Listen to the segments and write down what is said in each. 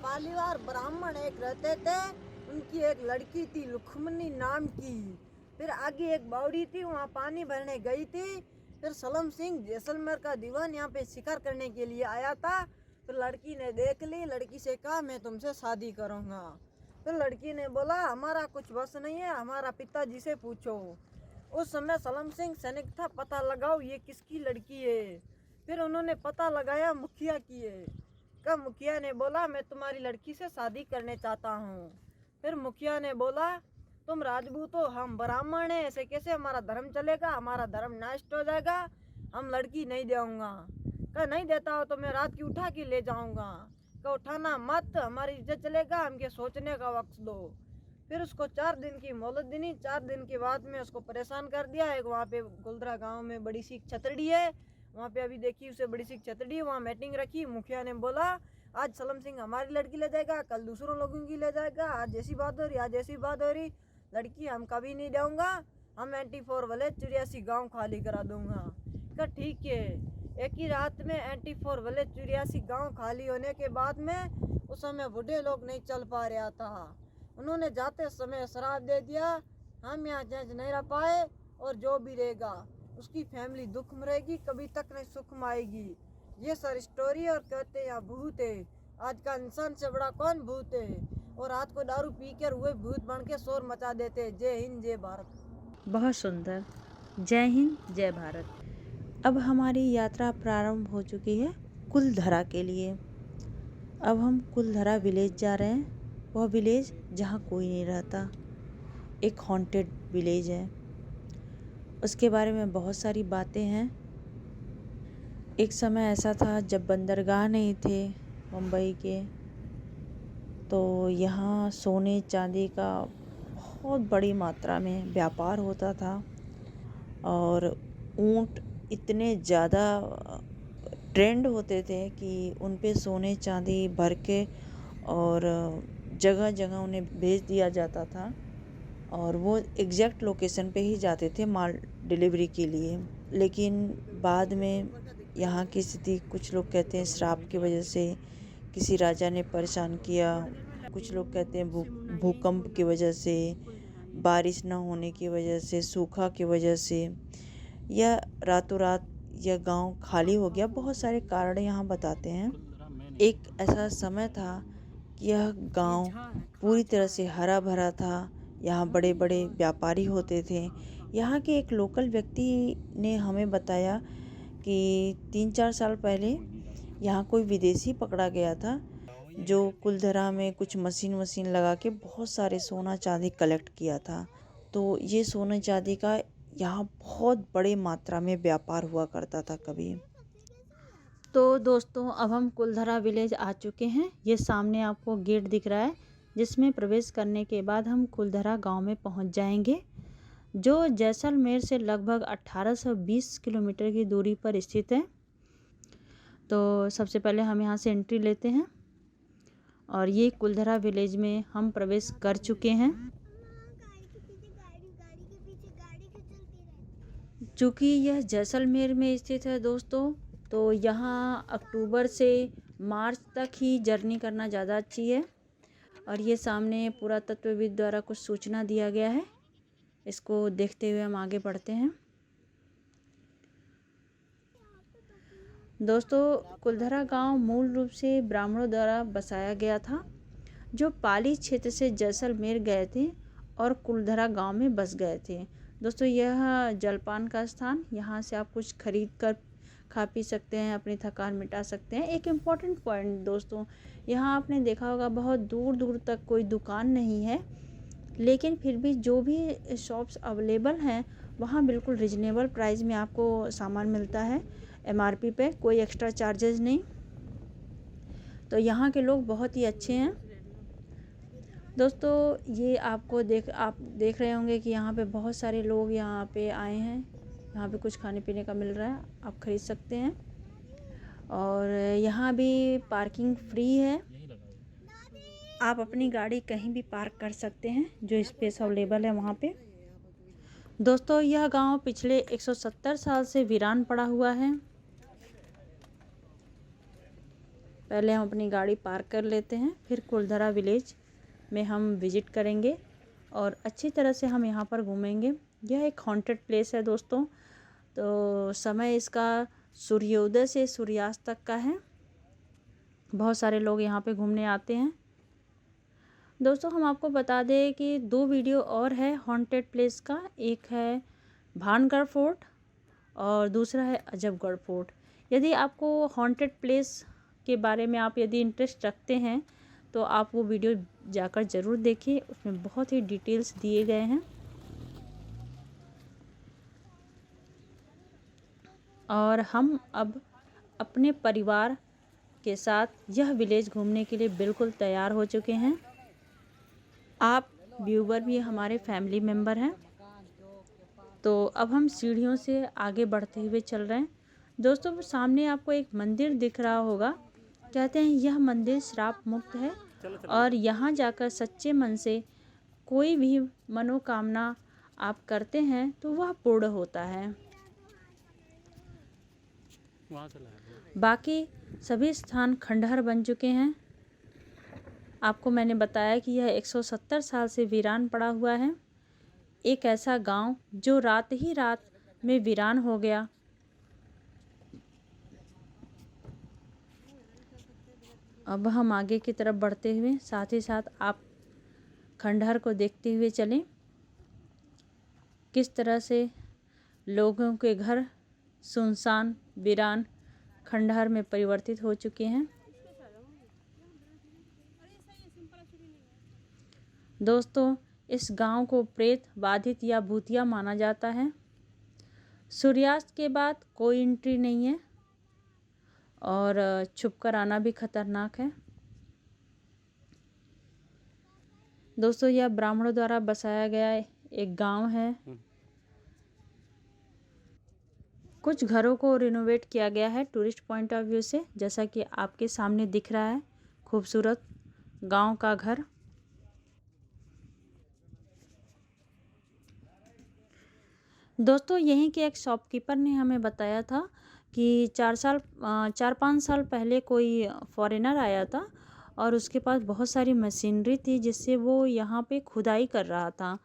पालीवाल ब्राह्मण एक रहते थे। उनकी एक लड़की थी लुक्ष्मणी नाम की। फिर आगे एक बावड़ी थी, वहाँ पानी भरने गई थी। फिर सलम सिंह जैसलमेर का दीवान यहाँ पे शिकार करने के लिए आया था। फिर लड़की ने देख ली, लड़की से कहा मैं तुमसे शादी करूँगा। फिर लड़की ने बोला हमारा कुछ बस नहीं है, हमारा पिताजी से पूछो। उस समय सलम सिंह सैनिक था, पता लगाओ ये किसकी लड़की है। फिर उन्होंने पता लगाया मुखिया की है। कब मुखिया ने बोला मैं तुम्हारी लड़की से शादी करने चाहता हूँ। फिर मुखिया ने बोला तुम राजपूत हो, हम ब्राह्मण हैं, ऐसे कैसे हमारा धर्म चलेगा, हमारा धर्म नष्ट हो जाएगा, हम लड़की नहीं दूंगा। कहा नहीं देता हो तो मैं रात की उठा के ले जाऊंगा। कहा उठाना मत, हमारी इज्जत चलेगा, हमके सोचने का वक्त दो। फिर उसको 4 दिन की मोहलत देनी। 4 दिन के बाद में उसको परेशान कर दिया। एक वहाँ पे गुलदरा गांव में बड़ी सी छतड़ी है, वहाँ पे अभी देखी उसे बड़ी सी छतड़ी, वहाँ मीटिंग रखी। मुखिया ने बोला आज सलम सिंह हमारी लड़की ले जाएगा, कल दूसरों लोगों की ले जाएगा, आज ऐसी बात हो रही, आज ऐसी बात हो रही, लड़की हम कभी नहीं दूंगा, हम 94 वाले 84 गाँव खाली करा दूंगा। कहा ठीक है। एक ही रात में 94 वाले 84 गाँव खाली होने के बाद में उस समय बूढ़े लोग नहीं चल पा रहा था। उन्होंने जाते समय श्राप दे दिया हम यहाँ चेंज नहीं रह पाए और जो भी रहेगा उसकी फैमिली दुख में रहेगी, कभी तक नहीं सुख में आएगी। ये सर स्टोरी और कहते हैं यहाँ भूत है। आज का इंसान से बड़ा कौन भूत है। और रात को दारू पी कर हुए भूत बन के शोर मचा देते। जय हिंद जय भारत। बहुत सुंदर। जय हिंद जय भारत। अब हमारी यात्रा प्रारंभ हो चुकी है कुलधरा के लिए। अब हम कुलधरा विलेज जा रहे हैं। वह विलेज जहाँ कोई नहीं रहता, एक हॉन्टेड विलेज है। उसके बारे में बहुत सारी बातें हैं। एक समय ऐसा था जब बंदरगाह नहीं थे मुंबई के, तो यहाँ सोने चांदी का बहुत बड़ी मात्रा में व्यापार होता था और ऊंट इतने ज़्यादा ट्रेंड होते थे कि उन पे सोने चांदी भर के और जगह जगह उन्हें भेज दिया जाता था और वो एग्जैक्ट लोकेशन पे ही जाते थे माल डिलीवरी के लिए। लेकिन बाद में यहाँ की स्थिति, कुछ लोग कहते हैं श्राप की वजह से किसी राजा ने परेशान किया, कुछ लोग कहते हैं भूकंप की वजह से, बारिश न होने की वजह से, सूखा की वजह से, या रातों रात यह गांव खाली हो गया। बहुत सारे कारण यहाँ बताते हैं। एक ऐसा समय था कि यह गांव पूरी तरह से हरा भरा था। यहाँ बड़े बड़े व्यापारी होते थे। यहाँ के एक लोकल व्यक्ति ने हमें बताया कि 3-4 साल पहले यहाँ कोई विदेशी पकड़ा गया था जो कुलधरा में कुछ मशीन लगा के बहुत सारे सोना चांदी कलेक्ट किया था। तो ये सोना चांदी का यहाँ बहुत बड़े मात्रा में व्यापार हुआ करता था कभी। तो दोस्तों अब हम कुलधरा विलेज आ चुके हैं। ये सामने आपको गेट दिख रहा है जिसमें प्रवेश करने के बाद हम कुलधरा गांव में पहुंच जाएंगे, जो जैसलमेर से लगभग 1820 किलोमीटर की दूरी पर स्थित है। तो सबसे पहले हम यहाँ से एंट्री लेते हैं और ये कुलधरा विलेज में हम प्रवेश कर चुके हैं। चूँकि यह जैसलमेर में स्थित है दोस्तों, तो यहाँ अक्टूबर से मार्च तक ही जर्नी करना ज़्यादा अच्छी है। और ये सामने पुरातत्वविद द्वारा कुछ सूचना दिया गया है, इसको देखते हुए हम आगे बढ़ते हैं। दोस्तों कुलधरा गांव मूल रूप से ब्राह्मणों द्वारा बसाया गया था, जो पाली क्षेत्र से जैसलमेर गए थे और कुलधरा गांव में बस गए थे। दोस्तों यह जलपान का स्थान, यहाँ से आप कुछ खरीद कर खा पी सकते हैं, अपनी थकान मिटा सकते हैं। एक इम्पॉर्टेंट पॉइंट दोस्तों, यहाँ आपने देखा होगा बहुत दूर दूर तक कोई दुकान नहीं है, लेकिन फिर भी जो भी शॉप्स अवेलेबल हैं वहाँ बिल्कुल रिजनेबल प्राइस में आपको सामान मिलता है, MRP पे, कोई एक्स्ट्रा चार्जेस नहीं। तो यहाँ के लोग बहुत ही अच्छे हैं। दोस्तों ये आप देख रहे होंगे कि यहाँ पे बहुत सारे लोग यहाँ पे आए हैं। यहाँ पे कुछ खाने पीने का मिल रहा है, आप खरीद सकते हैं। और यहाँ भी पार्किंग फ्री है, आप अपनी गाड़ी कहीं भी पार्क कर सकते हैं, जो स्पेस अवेलेबल है वहाँ पे। दोस्तों यह गांव पिछले 170 साल से वीरान पड़ा हुआ है। पहले हम अपनी गाड़ी पार्क कर लेते हैं, फिर कुलधरा विलेज में हम विज़िट करेंगे और अच्छी तरह से हम यहाँ पर घूमेंगे। यह एक हॉन्टेड प्लेस है दोस्तों। तो समय इसका सूर्योदय से सूर्यास्त तक का है। बहुत सारे लोग यहाँ पे घूमने आते हैं। दोस्तों हम आपको बता दें कि 2 वीडियो और है हॉन्टेड प्लेस का। एक है भानगढ़ फोर्ट और दूसरा है अजबगढ़ फोर्ट। यदि आपको हॉन्टेड प्लेस के बारे में आप यदि इंटरेस्ट रखते हैं तो आप वो वीडियो जाकर ज़रूर देखिए, उसमें बहुत ही डिटेल्स दिए गए हैं। और हम अब अपने परिवार के साथ यह विलेज घूमने के लिए बिल्कुल तैयार हो चुके हैं। आप व्यूवर भी हमारे फैमिली मेम्बर हैं। तो अब हम सीढ़ियों से आगे बढ़ते हुए चल रहे हैं। दोस्तों सामने आपको एक मंदिर दिख रहा होगा। कहते हैं यह मंदिर श्राप मुक्त है और यहाँ जाकर सच्चे मन से कोई भी मनोकामना आप करते हैं तो वह पूर्ण होता है। बाकी सभी स्थान खंडहर बन चुके हैं। आपको मैंने बताया कि यह 170 साल से वीरान पड़ा हुआ है। एक ऐसा गांव जो रात ही रात में वीरान हो गया। अब हम आगे की तरफ बढ़ते हुए साथ ही साथ आप खंडहर को देखते हुए चलें, किस तरह से लोगों के घर सुनसान वीरान खंडहर में परिवर्तित हो चुके हैं। दोस्तों इस गांव को प्रेत बाधित या भूतिया माना जाता है। सूर्यास्त के बाद कोई एंट्री नहीं है और छुपकर आना भी खतरनाक है। दोस्तों यह ब्राह्मणों द्वारा बसाया गया एक गांव है। कुछ घरों को रिनोवेट किया गया है टूरिस्ट पॉइंट ऑफ व्यू से, जैसा कि आपके सामने दिख रहा है खूबसूरत गांव का घर। दोस्तों यहीं के एक शॉपकीपर ने हमें बताया था कि 4-5 साल पहले कोई फॉरेनर आया था और उसके पास बहुत सारी मशीनरी थी जिससे वो यहाँ पे खुदाई कर रहा था,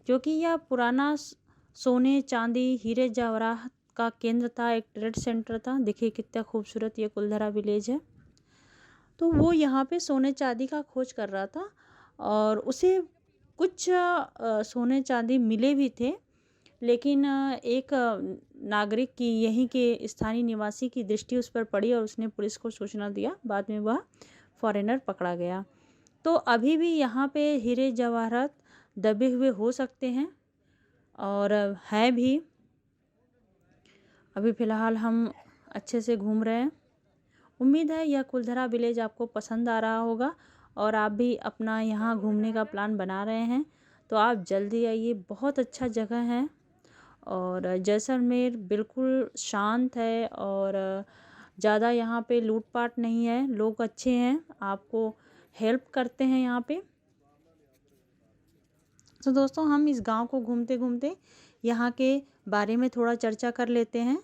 क्योंकि यह पुराना सोने चांदी हीरे जवाहरात का केंद्र था, एक ट्रेड सेंटर था। देखिए कितना खूबसूरत ये कुलधरा विलेज है। तो वो यहाँ पे सोने चांदी का खोज कर रहा था और उसे कुछ सोने चांदी मिले भी थे, लेकिन एक नागरिक की यहीं के स्थानीय निवासी की दृष्टि उस पर पड़ी और उसने पुलिस को सूचना दिया। बाद में वह फॉरेनर पकड़ा गया। तो अभी भी यहाँ पे हीरे जवाहरात दबे हुए हो सकते हैं और है भी। अभी फ़िलहाल हम अच्छे से घूम रहे हैं। उम्मीद है यह कुलधरा विलेज आपको पसंद आ रहा होगा और आप भी अपना यहाँ घूमने का प्लान बना रहे हैं तो आप जल्दी आइए। बहुत अच्छा जगह है और जैसलमेर बिल्कुल शांत है और ज़्यादा यहाँ पे लूटपाट नहीं है। लोग अच्छे हैं, आपको हेल्प करते हैं यहाँ पे। तो दोस्तों हम इस गांव को घूमते घूमते यहाँ के बारे में थोड़ा चर्चा कर लेते हैं।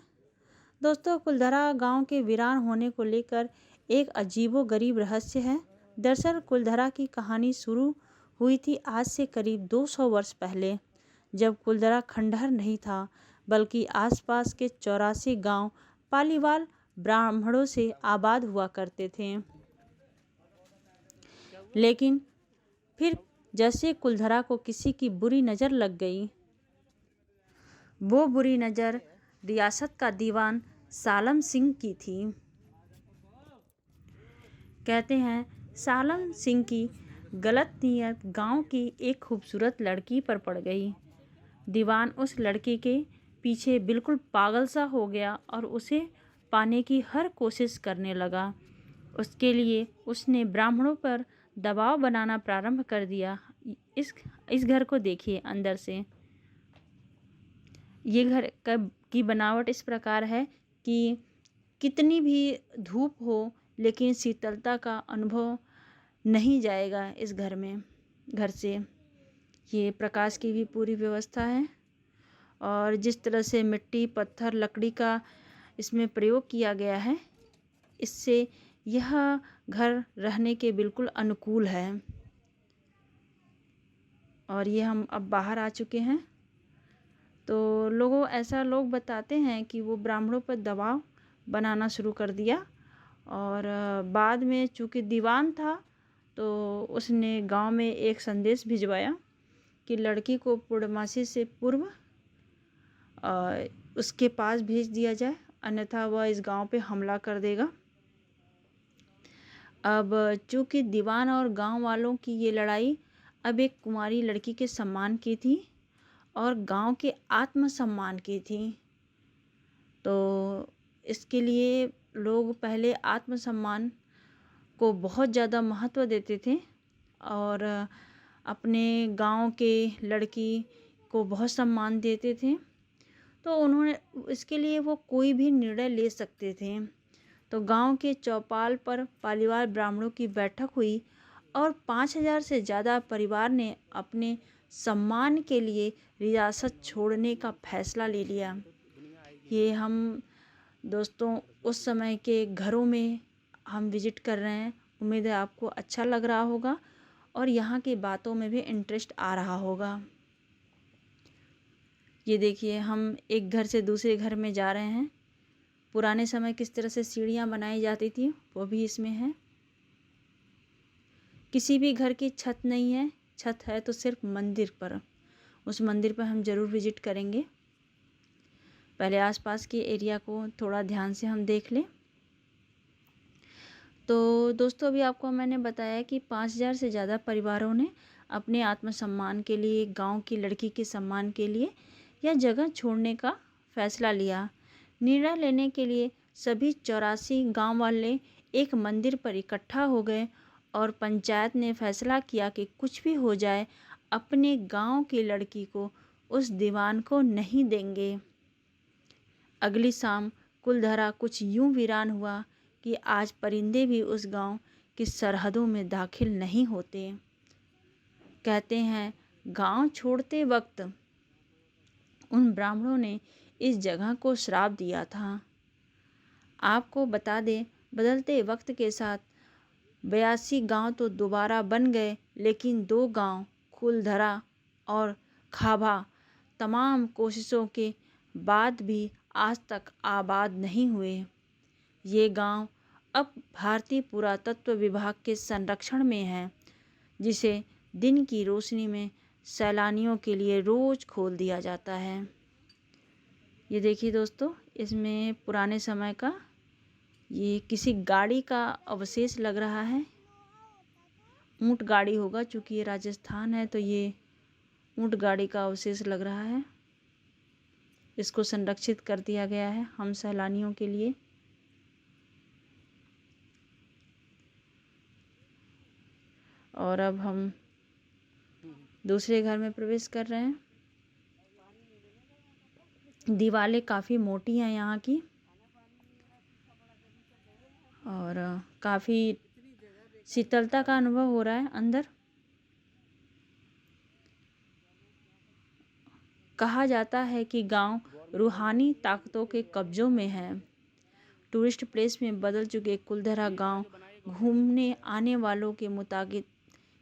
दोस्तों कुलधरा गांव के वीरान होने को लेकर एक अजीबोगरीब रहस्य है। दरअसल कुलधरा की कहानी शुरू हुई थी आज से करीब 200 वर्ष पहले, जब कुलधरा खंडहर नहीं था बल्कि आसपास के 84 गांव पालीवाल ब्राह्मणों से आबाद हुआ करते थे। लेकिन फिर जैसे कुलधरा को किसी की बुरी नज़र लग गई। वो बुरी नज़र रियासत का दीवान सालम सिंह की थी। कहते हैं सालम सिंह की गलत नीयत गांव की एक खूबसूरत लड़की पर पड़ गई। दीवान उस लड़की के पीछे बिल्कुल पागल सा हो गया और उसे पाने की हर कोशिश करने लगा। उसके लिए उसने ब्राह्मणों पर दबाव बनाना प्रारंभ कर दिया। इस घर को देखिए अंदर से। ये घर की बनावट इस प्रकार है कि कितनी भी धूप हो लेकिन शीतलता का अनुभव नहीं जाएगा इस घर से। ये प्रकाश की भी पूरी व्यवस्था है और जिस तरह से मिट्टी पत्थर लकड़ी का इसमें प्रयोग किया गया है, इससे यह घर रहने के बिल्कुल अनुकूल है। और ये हम अब बाहर आ चुके हैं। तो लोग बताते हैं कि वो ब्राह्मणों पर दबाव बनाना शुरू कर दिया, और बाद में चूँकि दीवान था तो उसने गांव में एक संदेश भिजवाया कि लड़की को पूर्णमासी से पूर्व उसके पास भेज दिया जाए, अन्यथा वह इस गांव पे हमला कर देगा। अब चूँकि दीवान और गांव वालों की ये लड़ाई अब एक कुंवारी लड़की के सम्मान की थी और गांव के आत्मसम्मान की थी। तो इसके लिए लोग पहले आत्मसम्मान को बहुत ज़्यादा महत्व देते थे और अपने गांव के लड़की को बहुत सम्मान देते थे। तो उन्होंने इसके लिए वो कोई भी निर्णय ले सकते थे। तो गांव के चौपाल पर पालीवाल ब्राह्मणों की बैठक हुई और 5,000 से ज़्यादा परिवार ने अपने सम्मान के लिए रियासत छोड़ने का फैसला ले लिया। ये हम दोस्तों उस समय के घरों में हम विज़िट कर रहे हैं। उम्मीद है आपको अच्छा लग रहा होगा और यहाँ की बातों में भी इंटरेस्ट आ रहा होगा। ये देखिए, हम एक घर से दूसरे घर में जा रहे हैं। पुराने समय किस तरह से सीढ़ियाँ बनाई जाती थी वो भी इसमें है। किसी भी घर की छत नहीं है, छत है तो सिर्फ मंदिर पर। उस मंदिर पर हम ज़रूर विज़िट करेंगे। पहले आसपास के एरिया को थोड़ा ध्यान से हम देख लें। तो दोस्तों, अभी आपको मैंने बताया कि 5,000 से ज़्यादा परिवारों ने अपने आत्मसम्मान के लिए, गांव की लड़की के सम्मान के लिए यह जगह छोड़ने का फैसला लिया। निर्णय लेने के लिए सभी 84 गांव वाले एक मंदिर पर इकट्ठा हो गए और पंचायत ने फैसला किया कि कुछ भी हो जाए, अपने गांव की लड़की को उस दीवान को नहीं देंगे। अगली शाम कुलधरा कुछ यूं वीरान हुआ कि आज परिंदे भी उस गांव की सरहदों में दाखिल नहीं होते। कहते हैं, गांव छोड़ते वक्त उन ब्राह्मणों ने इस जगह को श्राप दिया था। आपको बता दें, बदलते वक्त के साथ 82 गांव तो दोबारा बन गए, लेकिन 2 गांव कुलधरा और खाभा तमाम कोशिशों के बाद भी आज तक आबाद नहीं हुए। ये गांव अब भारतीय पुरातत्व विभाग के संरक्षण में है, जिसे दिन की रोशनी में सैलानियों के लिए रोज़ खोल दिया जाता है। ये देखिए दोस्तों, इसमें पुराने समय का ये किसी गाड़ी का अवशेष लग रहा है। ऊंट गाड़ी होगा, चूँकि ये राजस्थान है तो ये ऊंट गाड़ी का अवशेष लग रहा है। इसको संरक्षित कर दिया गया है हम सैलानियों के लिए। और अब हम दूसरे घर में प्रवेश कर रहे हैं। दीवारें काफ़ी मोटी हैं यहाँ की और काफ़ी शीतलता का अनुभव हो रहा है अंदर। कहा जाता है कि गांव रूहानी ताकतों के कब्जों में है। टूरिस्ट प्लेस में बदल चुके कुलधरा गांव घूमने आने वालों के मुताबिक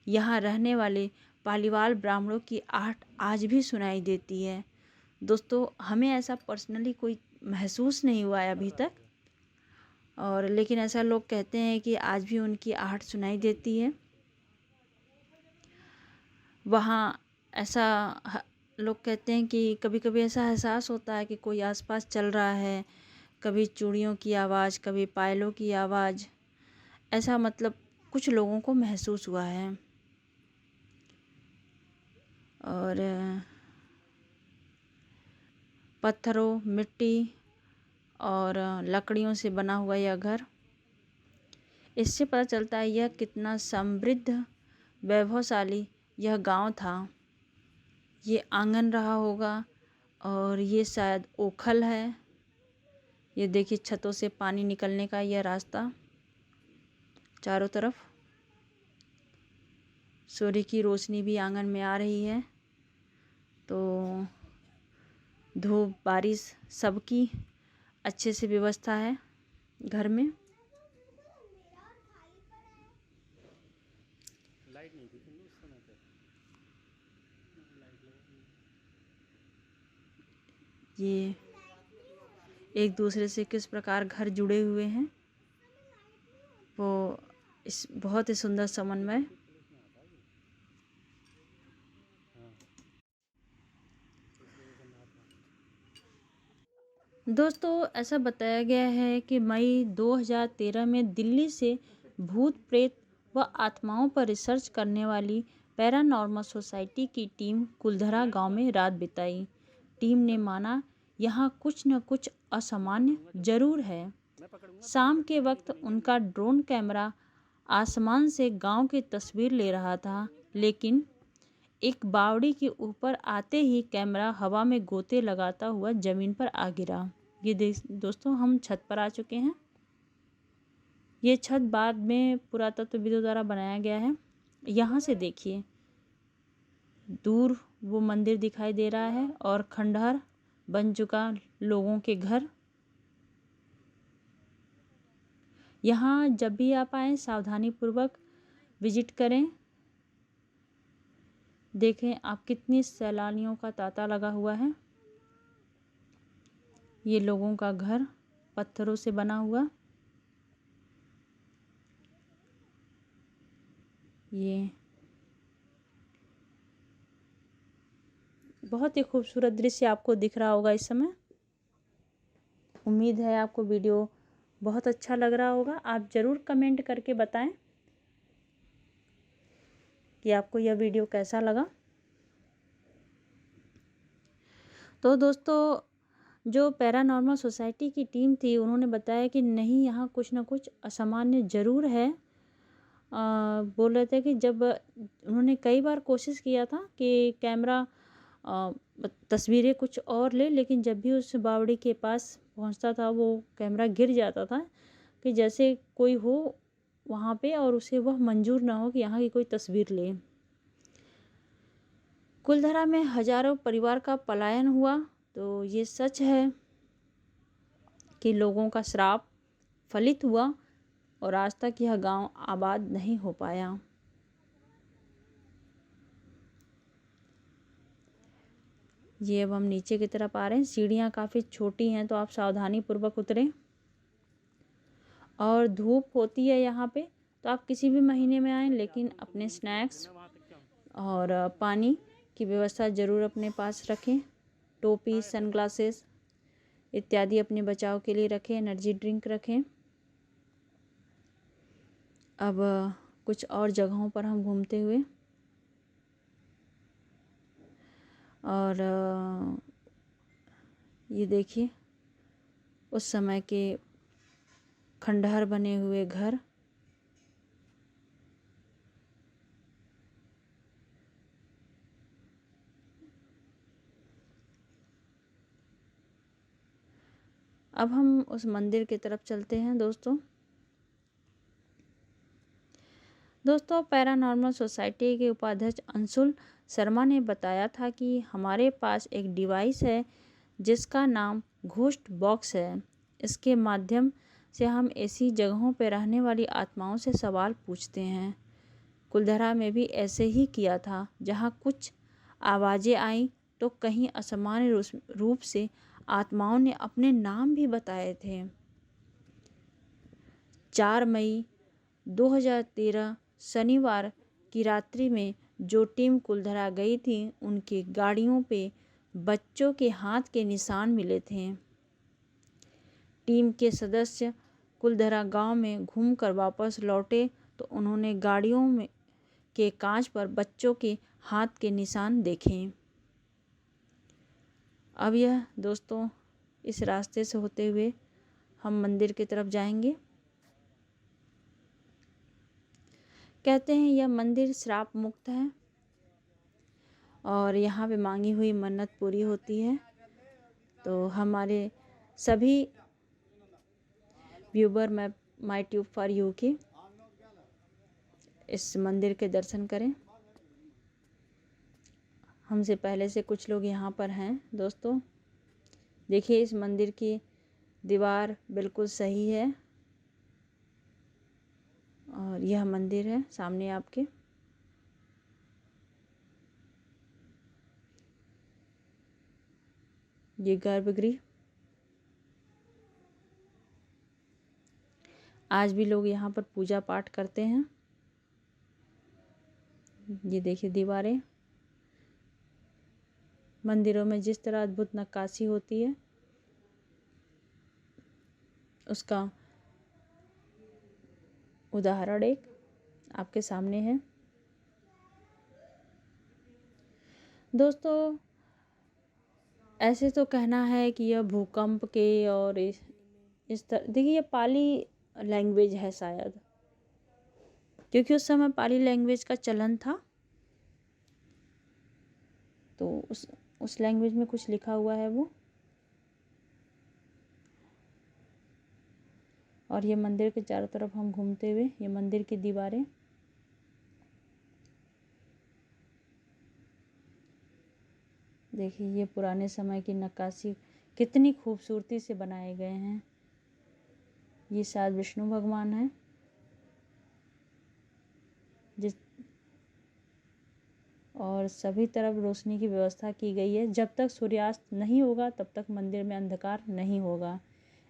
यहाँ रहने वाले पालीवाल ब्राह्मणों की आहट आज भी सुनाई देती है। दोस्तों, हमें ऐसा पर्सनली कोई महसूस नहीं हुआ है अभी तक, और लेकिन ऐसा लोग कहते हैं कि आज भी उनकी आहट सुनाई देती है। वहाँ ऐसा लोग कहते हैं कि कभी कभी ऐसा एहसास होता है कि कोई आसपास चल रहा है। कभी चूड़ियों की आवाज़, कभी पायलों की आवाज़, ऐसा मतलब कुछ लोगों को महसूस हुआ है। और पत्थरों, मिट्टी और लकड़ियों से बना हुआ यह घर, इससे पता चलता है यह कितना समृद्ध, वैभवशाली यह गांव था। ये आंगन रहा होगा और ये शायद ओखल है। ये देखिए, छतों से पानी निकलने का यह रास्ता, चारों तरफ सूर्य की रोशनी भी आंगन में आ रही है। तो धूप, बारिश सबकी अच्छे से व्यवस्था है घर में। ये एक दूसरे से किस प्रकार घर जुड़े हुए हैं, वो इस बहुत ही सुंदर समन्वय। दोस्तों, ऐसा बताया गया है कि मई 2013 में दिल्ली से भूत प्रेत व आत्माओं पर रिसर्च करने वाली पैरानॉर्मल सोसाइटी की टीम कुलधरा गांव में रात बिताई। टीम ने माना यहाँ कुछ न कुछ असामान्य जरूर है। शाम के वक्त उनका ड्रोन कैमरा आसमान से गांव की तस्वीर ले रहा था, लेकिन एक बावड़ी के ऊपर आते ही कैमरा हवा में गोते लगाता हुआ जमीन पर आ गिरा। ये दोस्तों, हम छत पर आ चुके हैं। ये छत बाद में पुरातत्वविदों द्वारा बनाया गया है। यहाँ से देखिए, दूर वो मंदिर दिखाई दे रहा है और खंडहर बन चुका लोगों के घर। यहाँ जब भी आप आएँ सावधानी पूर्वक विजिट करें। देखें आप कितनी सैलानियों का तांता लगा हुआ है। ये लोगों का घर पत्थरों से बना हुआ। ये बहुत ही खूबसूरत दृश्य आपको दिख रहा होगा इस समय। उम्मीद है आपको वीडियो बहुत अच्छा लग रहा होगा। आप ज़रूर कमेंट करके बताएं कि आपको यह वीडियो कैसा लगा। तो दोस्तों, जो पैरानॉर्मल सोसाइटी की टीम थी उन्होंने बताया कि नहीं, यहाँ कुछ ना कुछ असामान्य ज़रूर है। बोल रहे थे कि जब उन्होंने कई बार कोशिश किया था कि कैमरा तस्वीरें कुछ और ले, लेकिन जब भी उस बावड़ी के पास पहुंचता था वो कैमरा गिर जाता था, कि जैसे कोई हो वहाँ पे और उसे वह मंजूर ना हो कि यहाँ की कोई तस्वीर ले। कुलधरा में हजारों परिवार का पलायन हुआ, तो ये सच है कि लोगों का श्राप फलित हुआ और आज तक यह गांव आबाद नहीं हो पाया। ये अब हम नीचे की तरफ आ रहे हैं। सीढ़ियाँ काफ़ी छोटी हैं, तो आप सावधानी पूर्वक उतरें। और धूप होती है यहाँ पे, तो आप किसी भी महीने में आएँ, लेकिन अपने स्नैक्स और पानी की व्यवस्था ज़रूर अपने पास रखें। टोपी, सनग्लासेस इत्यादि अपने बचाव के लिए रखें। एनर्जी ड्रिंक रखें। अब कुछ और जगहों पर हम घूमते हुए, और ये देखिए उस समय के खंडहर बने हुए घर। अब हम उस मंदिर की तरफ चलते हैं। दोस्तों, पैरानॉर्मल सोसाइटी के उपाध्यक्ष अंशुल शर्मा ने बताया था कि हमारे पास एक डिवाइस है जिसका नाम घोस्ट बॉक्स है। इसके माध्यम से हम ऐसी जगहों पर रहने वाली आत्माओं से सवाल पूछते हैं। कुलधरा में भी ऐसे ही किया था। जहाँ कुछ आवाज़ें आईं तो कहीं असामान्य रूप से आत्माओं ने अपने नाम भी बताए थे। 4 मई 2013 शनिवार की रात्रि में जो टीम कुलधरा गई थी, उनकी गाड़ियों पे बच्चों के हाथ के निशान मिले थे। टीम के सदस्य कुलधरा गांव में घूमकर वापस लौटे तो उन्होंने गाड़ियों में के कांच पर बच्चों के हाथ के निशान देखे। अब यह दोस्तों, इस रास्ते से होते हुए हम मंदिर की तरफ जाएंगे। कहते हैं यह मंदिर श्राप मुक्त है और यहाँ पे मांगी हुई मन्नत पूरी होती है। तो हमारे सभी viewer my tube for you के इस मंदिर के दर्शन करें। हमसे पहले से कुछ लोग यहाँ पर हैं। दोस्तों देखिए, इस मंदिर की दीवार बिल्कुल सही है और यह मंदिर है सामने आपके। ये गर्भगृह आज भी लोग यहाँ पर पूजा पाठ करते हैं। ये देखिए दीवारें, मंदिरों में जिस तरह अद्भुत नक्काशी होती है उसका उदाहरण एक आपके सामने है। दोस्तों, ऐसे तो कहना है कि यह भूकंप के और इस तरह, देखिए ये पाली लैंग्वेज है शायद, क्योंकि उस समय पाली लैंग्वेज का चलन था, तो उस लैंग्वेज में कुछ लिखा हुआ है वो। और ये मंदिर के चारों तरफ हम घूमते हुए, ये मंदिर की दीवारें, देखिए ये पुराने समय की नक्काशी कितनी खूबसूरती से बनाए गए हैं। ये शायद विष्णु भगवान है जिस और सभी तरफ रोशनी की व्यवस्था की गई है। जब तक सूर्यास्त नहीं होगा तब तक मंदिर में अंधकार नहीं होगा।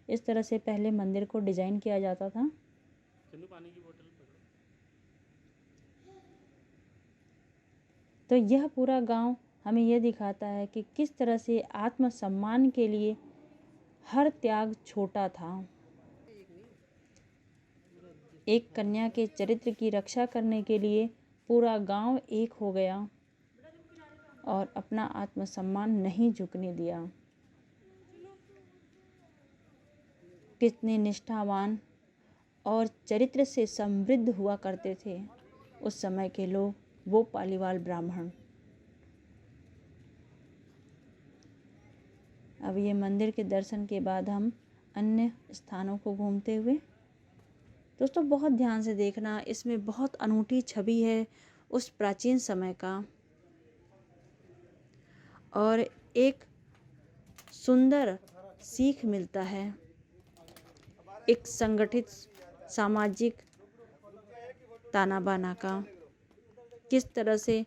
इस तरह से पहले मंदिर को डिजाइन किया जाता था। पानी की बोतल पकड़ो। तो यह पूरा गांव हमें यह दिखाता है कि किस तरह से आत्मसम्मान के लिए हर त्याग छोटा था। एक कन्या के चरित्र की रक्षा करने के लिए पूरा गांव एक हो गया और अपना आत्मसम्मान नहीं झुकने दिया। कितने निष्ठावान और चरित्र से समृद्ध हुआ करते थे उस समय के लोग, वो पालीवाल ब्राह्मण। अब ये मंदिर के दर्शन के बाद हम अन्य स्थानों को घूमते हुए, दोस्तों बहुत ध्यान से देखना, इसमें बहुत अनूठी छवि है उस प्राचीन समय का और एक सुंदर सीख मिलता है एक संगठित सामाजिक ताना बाना का। किस तरह से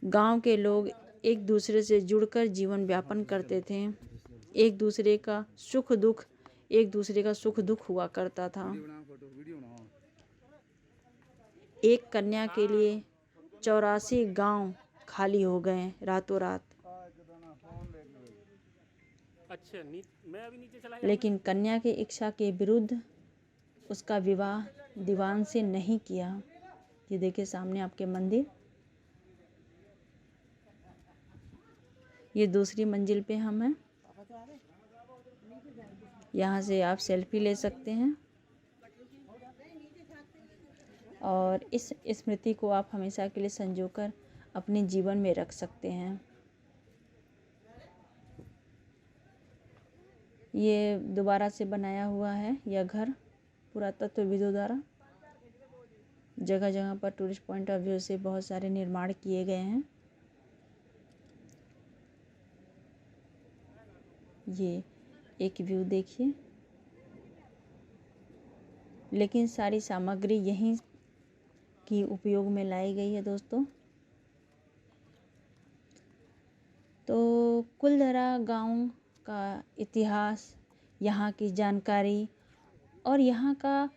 गांव के लोग एक दूसरे से जुड़कर जीवन व्यापन करते थे, एक दूसरे का सुख दुख हुआ करता था। एक कन्या के लिए 84 गांव खाली हो गए रातों रात। अच्छा, मैं अभी नीचे चला लेकिन कन्या की इच्छा के विरुद्ध उसका विवाह दीवान से नहीं किया। ये देखिए सामने आपके मंदिर, ये दूसरी मंजिल पे हम हैं। यहाँ से आप सेल्फी ले सकते हैं और इस स्मृति को आप हमेशा के लिए संजोकर अपने जीवन में रख सकते हैं। ये दोबारा से बनाया हुआ है यह घर पुरातत्वविदों द्वारा। जगह जगह पर टूरिस्ट पॉइंट ऑफ व्यू से बहुत सारे निर्माण किए गए हैं। ये एक व्यू देखिए, लेकिन सारी सामग्री यहीं की उपयोग में लाई गई है दोस्तों। तो कुलधरा गांव का इतिहास, यहाँ की जानकारी और यहाँ का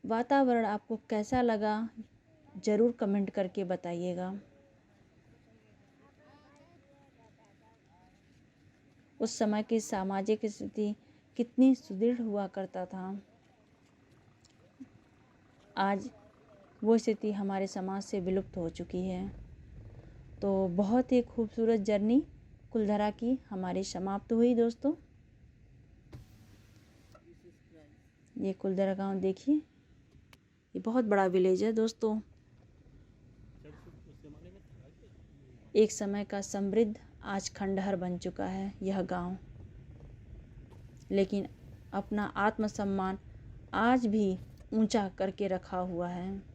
वातावरण आपको कैसा लगा ज़रूर कमेंट करके बताइएगा। उस समय की सामाजिक स्थिति कितनी सुदृढ़ हुआ करता था, आज वो स्थिति हमारे समाज से विलुप्त हो चुकी है। तो बहुत ही खूबसूरत जर्नी कुलधरा की हमारी समाप्त हुई दोस्तों। ये कुलधरा गांव देखिए, ये बहुत बड़ा विलेज है दोस्तों। एक समय का समृद्ध आज खंडहर बन चुका है यह गांव, लेकिन अपना आत्मसम्मान आज भी ऊंचा करके रखा हुआ है।